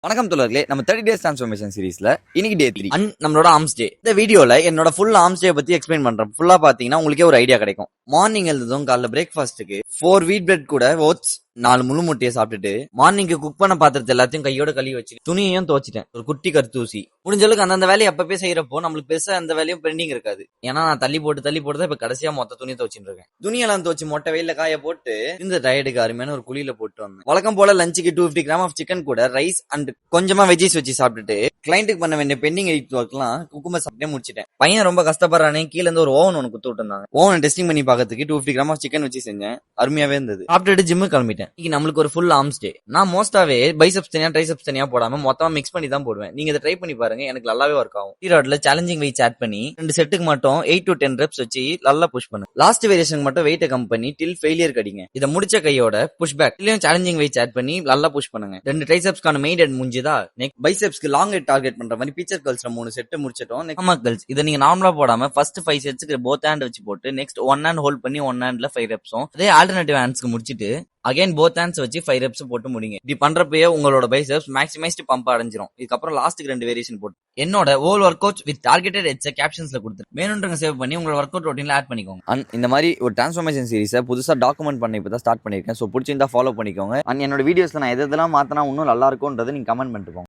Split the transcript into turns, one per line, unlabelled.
வணக்கம் தோழர்களே, நம்ம 30 டேஸ் டிரான்ஸ்ஃபர்மேஷன் சீரிஸ்ல இன்னைக்கு டே 3 அண்ட் நம்மளோட ஆர்ம்ஸ் டே. இந்த வீடியோல என்னோட ஃபுல் ஆர்ம்ஸ் டே பத்தி எக்ஸ்பிளைன் பண்றேன். ஃபுல்லா பாத்தீங்கன்னா உங்களுக்கே ஒரு ஐடியா கிடைக்கும். மார்னிங் எழுந்ததும் காலைல பிரேக்ஃபாஸ்ட்டுக்கு 4 வீட் பிரெட் கூட ஓட்ஸ் 4 முழு முட்டையை சாப்பிட்டுட்டு மார்னிங்கு குக் பண்ண பாத்திரத்தை எல்லாத்தையும் கையோட கழுவி வச்சு துணியையும் துவச்சிட்டேன். ஒரு குட்டி கருத்தூசி முடிஞ்ச அளவுக்கு அந்தந்த வேலையை அப்பப்பே செய்யறப்போ நம்மளுக்கு பெருசா அந்த வேலையும் பெண்டிங் இருக்காது. ஏன்னா நான் தள்ளி போட்டு தான் இப்ப கடைசியா மொத்த துணியை துவச்சிட்டு இருக்கேன். துணியெல்லாம் துவச்சு மொட்டை வெயில காய போட்டு இந்த டயட்டுக்கு அருமையான ஒரு குழியில போட்டு வந்தேன். வழக்கம் போல லஞ்சுக்கு 250 கிராம் ஆஃப் சிக்கன் கூட ரைஸ் அண்ட் கொஞ்சமா வெஜ்ஜிஸ் வச்சு சாப்பிட்டுட்டு கிளைண்ட்டுக்கு பண்ண வேண்டிய பெண்டிங் எடிட் ஒர்க்லாம் குக்கும்பர் சாப்பிட்டே முடிச்சிட்டேன். பையன் ரொம்ப கஷ்டப்படுறானே, கீழ இருந்து ஒரு ஓவன் ஒன்று குத்து விட்டுருந்தாங்க. ஓவன் டெஸ்டிங் பண்ணி பார்க்கறதுக்கு 250 கிராம் ஆஃப் சிக்கன் வச்சு செஞ்சேன். அருமையாவே இருந்தது. சாப்பிட்டுட்டு ஜிம்மு கிளம்பிட்டேன். இன்னைக்கு நம்மளுக்கு ஒரு ஃபுல் ஆர்ம்ஸ் டே. நான் மோஸ்டாவே பைசெப்ஸ் தனியா ட்ரைசெப்ஸ் தனியா போடாம மொத்தமா மிக்ஸ் பண்ணி தான் போடுவேன். நீங்க இதை ட்ரை பண்ணி பாருங்க, எனக்கு நல்லாவே ஒர்க் ஆகும். ஈரோட்ல சேலஞ்சிங் வெயிட்ஸ் ஆட் பண்ணி 2 செட்டுக்கு மட்டும் 8 to 10 ரெப்ஸ் வச்சு நல்லா புஷ் பண்ணு. லாஸ்ட் வேரியேஷன் மட்டும் வெயிட் கம் பண்ணி டில் ஃபெயிலியர் கடிங்க. இதை முடிச்ச கையோட புஷ் பேக் இல்லையும் சேலஞ்சிங் வெயிட்ஸ் ஆட் பண்ணி நல்லா புஷ் பண்ணுங்க. 2 ட்ரைசெப்ஸ்க்கான மெயின் ஹெட் முடிஞ்சதா, நெக்ஸ்ட் பைசெப்ஸ்க்கு லாங் ஹெட் டார்கெட் பண்ற மாதிரி பிச்சர் கர்ல்ஸ்ல 3 செட் முடிச்சிட்டோம். ஆமா கர்ல்ஸ், இதை நீங்க நார்மலா போடாம ஃபர்ஸ்ட் 5 செட்ஸ்க்கு போத் ஹேண்ட் வச்சு போட்டு நெக்ஸ்ட் 1 ஹேண்ட் ஹோல்ட் பண்ணி 1 ஹேண்ட்ல 5 ரெப்ஸும் அதே ஆல்டர்னேட்டிவ் ஹேண்ட்ஸ்க்கு முடிச்சிட்டு அகைன் போத் ஹேண்ட்ஸ் வச்சு 5 ரெப்ஸ் போட்டு முடிங்க. இப்படி பண்றப்பயே உங்களோட பைசெப்ஸ் மேக்ஸிமைஸ்ட் பம்ப் அடைஞ்சிரும். இதுக்கப்புறம் லாஸ்ட்டுக்கு 2 வேரியேஷன் போட்டு என்னோட whole work out with targeted heads கேப்ஷன்ஸ்ல கொடுத்து வேணும்ன்றங்க சேவ் பண்ணி உங்களோட ஒர்க் அவுட் ரொட்டீன்ல ஆட் பண்ணிக்கோங்க. அண்ட் இந்த மாதிரி ஒரு டிரான்ஸ்ஃபர்மேஷன் சீரிஸை புதுசா டாக்குமெண்ட் பண்ணி இப்போ தான் ஸ்டார்ட் பண்ணிருக்கேன். ஸோ பிடிச்சிருந்தா ஃபாலோ பண்ணிக்கோங்க. அண்ட் என்னோட வீடியோஸ்ல நான் எதெல்லாம் மாத்தினா இன்னும் நல்லா இருக்கும்ன்றது நீங்க கமெண்ட் பண்ணிட்டு போங்க.